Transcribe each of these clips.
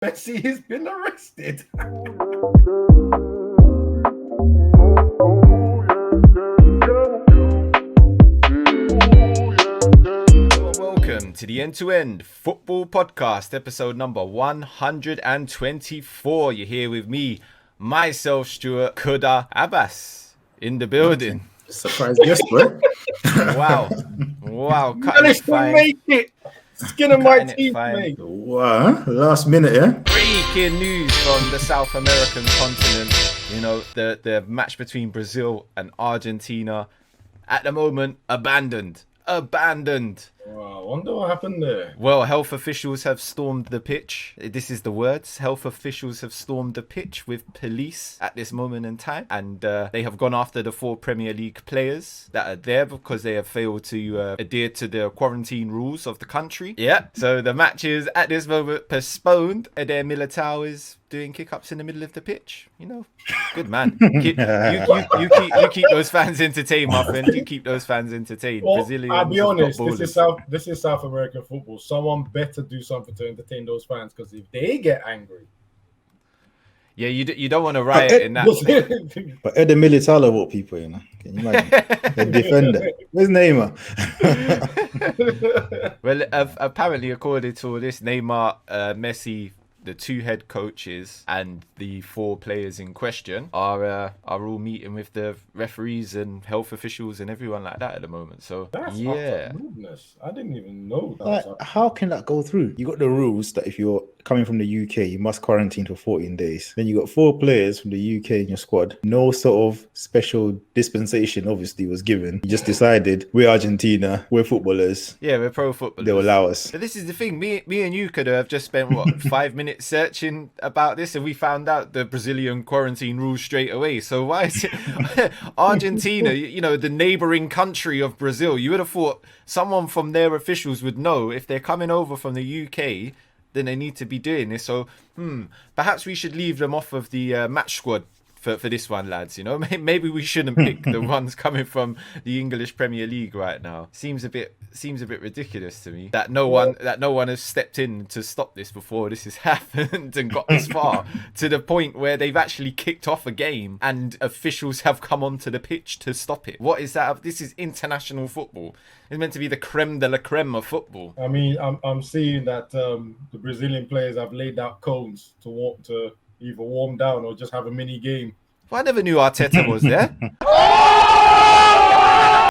Messi has been arrested. Welcome to the End-to-End Football Podcast, episode number 124. You're here with me, myself, Stuart, Kuda, Abass, in the building. Surprise guest, bro. Wow. Managed to make it. Skin of my teeth, mate. Wow, last minute, yeah? Breaking news from the South American continent. You know, the match between Brazil and Argentina, at the moment, abandoned. Wow, I wonder what happened there. Well, health officials have stormed the pitch. This is the words. Health officials have stormed the pitch with police at this moment in time. And they have gone after the 4 Premier League players that are there because they have failed to adhere to the quarantine rules of the country. Yeah. So the match is at this moment postponed. Eder Militao is doing kick-ups in the middle of the pitch. You know, good man. You keep those fans entertained, my friend. You keep those fans entertained. Well, Brazilians, I'll be honest, footballers. this is South American football. Someone better do something to entertain those fans, because if they get angry, yeah, you don't want to riot in that. But Eder Militao of all people, you know. Can you imagine? The defender. Where's Neymar? Well, apparently, according to all this, Neymar, Messi, the 2 head coaches and the 4 players in question are all meeting with the referees and health officials and everyone like that at the moment. So that's yeah, rudeness. I didn't even know that. Like, how can that go through? You got the rules that if you're coming from the UK, you must quarantine for 14 days. Then you got 4 players from the UK in your squad. No sort of special dispensation obviously was given. You just decided we're Argentina, we're footballers. Yeah, we're pro footballers. They'll allow us. But this is the thing. Me and you could have just spent 5 minutes searching about this, and we found out the Brazilian quarantine rules straight away. So why is it Argentina? You know, the neighboring country of Brazil. You would have thought someone from their officials would know if they're coming over from the UK. Then they need to be doing this. So, perhaps we should leave them off of the match squad for this one, lads. You know, maybe we shouldn't pick the ones coming from the English Premier League right now. Seems a bit ridiculous to me that no one has stepped in to stop this before this has happened and got this far to the point where they've actually kicked off a game and officials have come onto the pitch to stop it. What is that? This is international football. It's meant to be the creme de la creme of football. I mean, I'm seeing that the Brazilian players have laid out cones to either warm down or just have a mini game. Well, I never knew Arteta was there.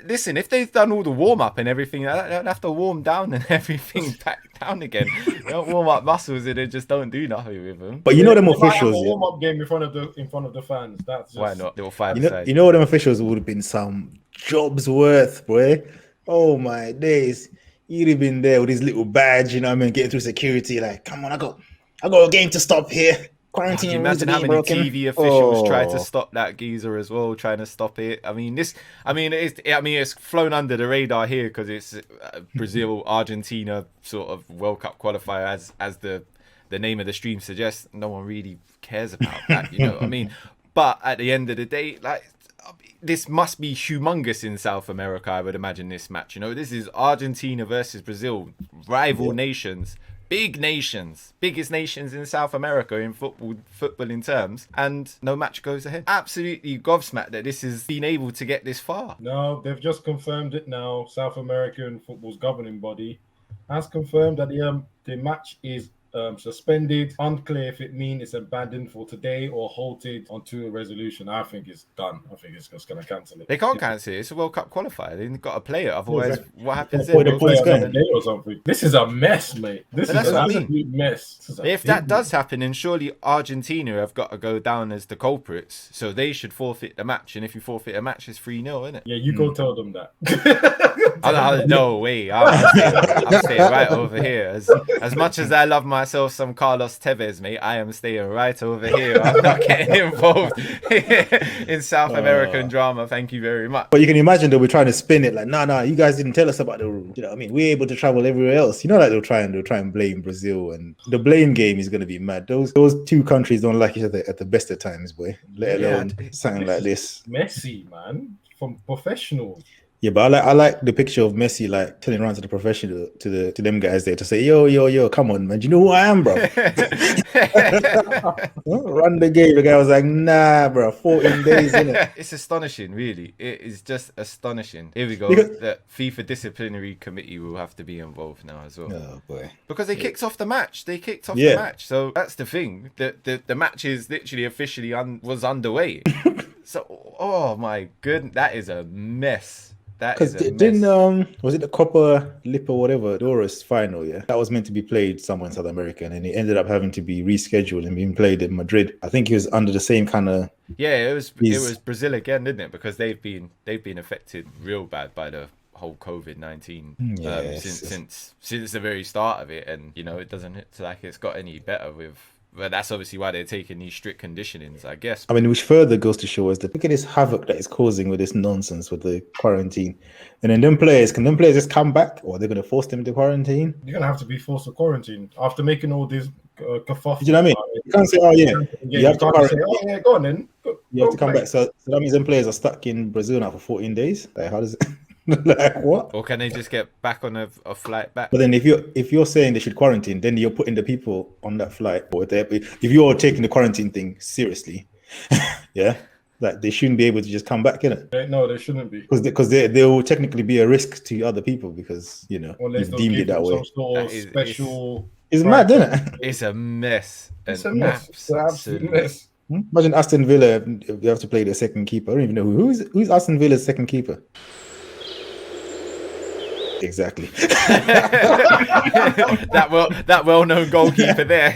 Listen, if they've done all the warm-up and everything, they don't have to warm down and everything back down again. They don't warm up muscles and they just don't do nothing with them. But you know them They might officials. have a warm-up game in front of the fans. That's just... Why not? Little 5-a-side. You know them officials would have been some jobs worth, boy. Oh my days. You'd have been there with his little badge, you know what I mean, getting through security, like, come on, I got a game to stop here. Quarantine. Can you imagine how many TV officials tried to stop that geezer as well, trying to stop it? It's flown under the radar here because it's Brazil, Argentina sort of World Cup qualifier, as the name of the stream suggests. No one really cares about that, you know what I mean? But at the end of the day, like, this must be humongous in South America, I would imagine, this match. You know, this is Argentina versus Brazil, rival nations. Big nations, biggest nations in South America in football in terms, and no match goes ahead. Absolutely gobsmacked that this has been able to get this far. No, they've just confirmed it now. South American football's governing body has confirmed that the match is suspended. Unclear if it means it's abandoned for today or halted until a resolution. I think it's done. I think it's just going to cancel it. They can't cancel it. It's a World Cup qualifier. They've got to play it. Otherwise, what happens then? Then? Or something. This is a mess, mate. This is an absolute mess. If that does happen, then surely Argentina have got to go down as the culprits. So they should forfeit the match. And if you forfeit a match, it's 3-0, isn't it? Yeah, you go tell them that. No way. I'm staying right over here. As much as I love myself some Carlos Tevez, mate, I am staying right over here. I'm not getting involved in South American drama. Thank you very much. But you can imagine they'll be trying to spin it like, nah, you guys didn't tell us about the rules. You know what I mean? We're able to travel everywhere else. You know, like they'll try and blame Brazil, and the blame game is going to be mad. Those 2 countries don't like each other at the best of times, boy. Let alone something like this. Messi, man, from professional. Yeah, but I like the picture of Messi like turning around to the professional to them guys there to say, yo, come on, man. Do you know who I am, bro? Run the game. The guy was like, nah, bro, 14 days, innit? It's astonishing, really. It is just astonishing. Here we go. Because- The FIFA disciplinary committee will have to be involved now as well. Oh boy. Because they kicked off the match. They kicked off Yeah. the match. So that's the thing. The match is literally officially was underway. So, oh my goodness, that is a mess. That is Because a didn't mess. was it the Copa Lipa whatever Doris final? Yeah, that was meant to be played somewhere in South America, and then it ended up having to be rescheduled and being played in Madrid. I think it was under the same kind of. Yeah, it was Brazil again, didn't it? Because they've been affected real bad by the whole COVID-19 Yes. since the very start of it, and you know it doesn't look like it's got any better with. But that's obviously why they're taking these strict conditionings, I guess. I mean, which further goes to show us that look at this havoc that it's causing with this nonsense with the quarantine, and then can them players just come back, or they're going to force them to quarantine? You're gonna have to be forced to quarantine after making all this kerfuffle. Do you know what I mean? You can't say, oh yeah, you have to can't quarantine. say, oh yeah, go on then. You have to come back. So that means them players are stuck in Brazil now for 14 days. Like, how does it? Like what? Or can they just get back on a flight back? But then if you're saying they should quarantine, then you're putting the people on that flight. Or if you're taking the quarantine thing seriously, yeah, like they shouldn't be able to just come back, innit? No, they shouldn't be. Because they will technically be a risk to other people because Unless you've they'll deemed give it that them way. some sort of That is- special. It's mad, isn't it? It's a mess. It's a mess. It's an absolute mess. Imagine Aston Villa if they have to play their second keeper. I don't even know who's Aston Villa's second keeper. Exactly. that well-known goalkeeper there.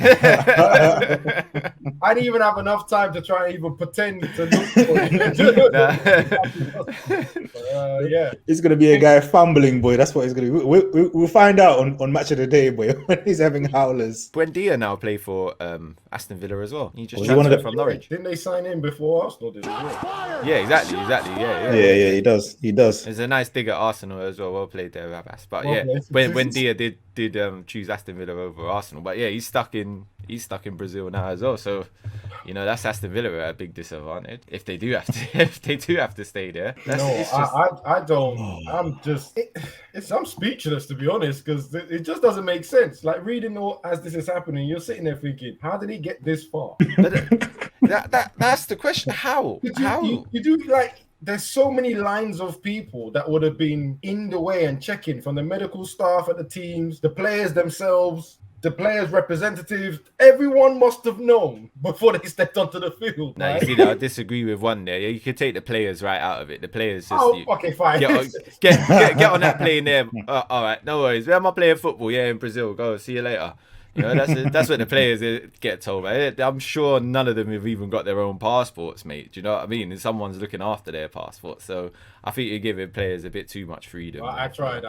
I didn't even have enough time to try and even pretend to look for it. Yeah. It's gonna be a guy fumbling, boy. That's what it's gonna be. We'll find out on match of the day, boy, when he's having howlers. Buendia now play for Aston Villa as well. He just Was he one of transferred the- from Norwich. Didn't they sign him before Arsenal did? Yeah, exactly. Yeah. Yeah, he does. It's a nice dig at Arsenal as well. Well played there, Abass. But Well yeah, played. when Dia did choose Aston Villa over Arsenal, but yeah, he's stuck in Brazil now as well. So, you know, that's Aston Villa at a big disadvantage if they do have to stay there. I don't. I'm speechless, to be honest, because it just doesn't make sense. Like reading all as this is happening, you're sitting there thinking, how did he get this far? That's the question. How? You do like. There's so many lines of people that would have been in the way and checking, from the medical staff at the teams, the players themselves, the players' representatives. Everyone must have known before they stepped onto the field. Now, right? you see that I disagree with one there. You could take the players right out of it. The players just okay, fine. get on that plane there. All right, no worries. Where am I playing football? Yeah, in Brazil. Go. See you later. You know, that's what the players get told. Right? I'm sure none of them have even got their own passports, mate. Do you know what I mean? And someone's looking after their passports. So I think you're giving players a bit too much freedom. I tried.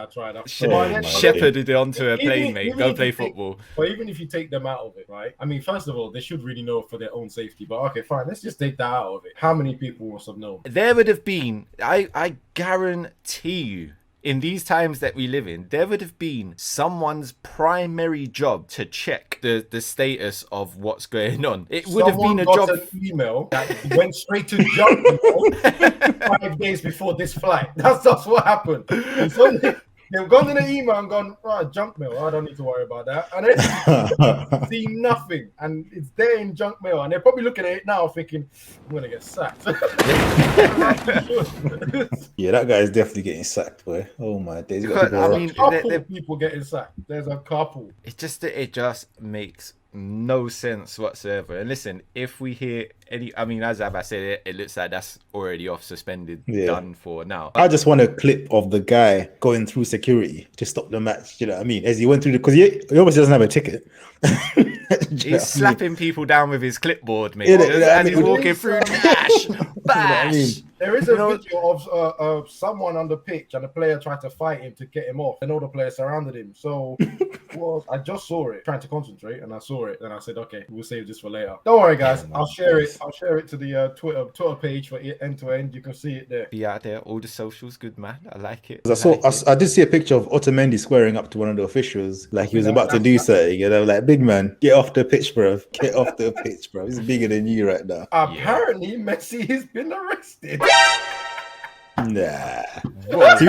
Shepherded onto a plane, mate. Go play football. But even if you take them out of it, right? I mean, first of all, they should really know for their own safety. But okay, fine. Let's just take that out of it. How many people must have known? There would have been, I guarantee you, in these times that we live in, there would have been someone's primary job to check the status of what's going on. It would have been a job. An email that went straight to junk mail 5 days before this flight. That's what happened. And so they've gone in the email and gone, right, junk mail. I don't need to worry about that. And then see nothing, and it's there in junk mail, and they're probably looking at it now thinking, I'm gonna get sacked. Yeah, that guy is definitely getting sacked, boy. Oh my days. You got I people mean, People getting sacked. There's a couple. it just makes no sense whatsoever. And listen, if we hear any, I mean, as Abass said, it looks like that's already off, suspended, done for now. I just want a clip of the guy going through security to stop the match. You know what I mean? As he went through because he obviously doesn't have a ticket. He's slapping people down with his clipboard, mate. Yeah, and he's walking through, bash, bash. There is a video of someone on the pitch, and the player tried to fight him to get him off, and all the players surrounded him. So I just saw it, trying to concentrate, and I saw it, and I said, okay, we'll save this for later. Don't worry, guys. I'll share it. I'll share it to the Twitter page for end to end. You can see it there. Be out there, all the socials, good man. I like it. I did see a picture of Otamendi squaring up to one of the officials, like he was about to do something. And I'm like, big man, get off the pitch, bro. Get off the pitch, bro. He's bigger than you right now. Apparently, Messi has been arrested. Nah. What? See,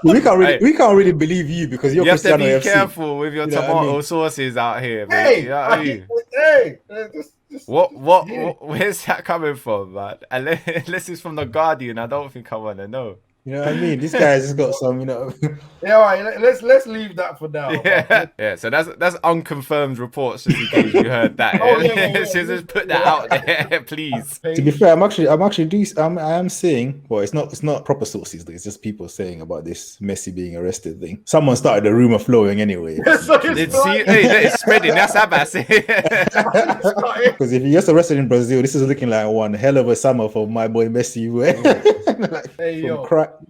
we can't really believe you because you're You have to Cristiano be FC. careful with your You know what I tomato mean? sauces out here, mate. Hey, You know what I mean? hey, just Where's that coming from, man? Unless it's from the Guardian, I don't think I want to know. You know what I mean? This guy's just got some, you know. Yeah, all right. Let's leave that for now. Yeah, so that's unconfirmed reports just in case you heard that. Oh, yeah. So just put that out there, please. To be fair, I am seeing. Well, it's not proper sources. It's just people saying about this Messi being arrested thing. Someone started the rumor flowing anyway. It's spreading. That's Abass. Because if he gets arrested in Brazil, this is looking like one hell of a summer for my boy Messi.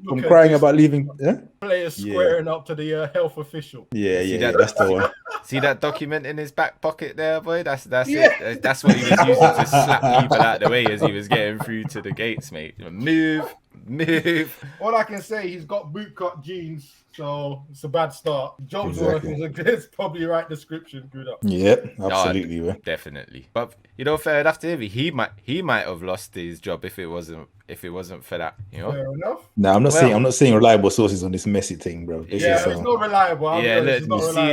From crying about leaving. Yeah? Players squaring up to the health official. Yeah, that's the one. See that document in his back pocket there, boy? That's it. That's what he was using to slap people out the way as he was getting through to the gates, mate. Move. All I can say, he's got bootcut jeans, so it's a bad start. Jobs Exactly. work is probably right description. Good up. Yep, absolutely. No, definitely. But fair enough to him. He might have lost his job if it wasn't for that. Fair enough. No, I'm not saying reliable sources on this Messi thing, bro. It's not reliable.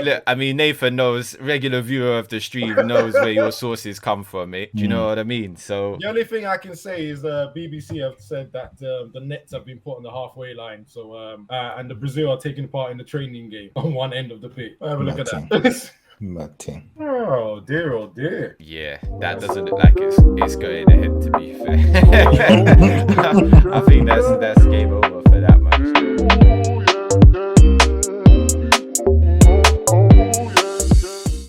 Look, I mean, Nathan knows, regular viewer of the stream knows where your sources come from, mate. Do you know what I mean? So the only thing I can say is BBC have said that the nets have been put on the halfway line. So and the Brazil are taking part in the training game on one end of the pitch. Have a look at that. Martin. Oh dear. yeah, that doesn't look like it's going ahead. To be fair, I think that's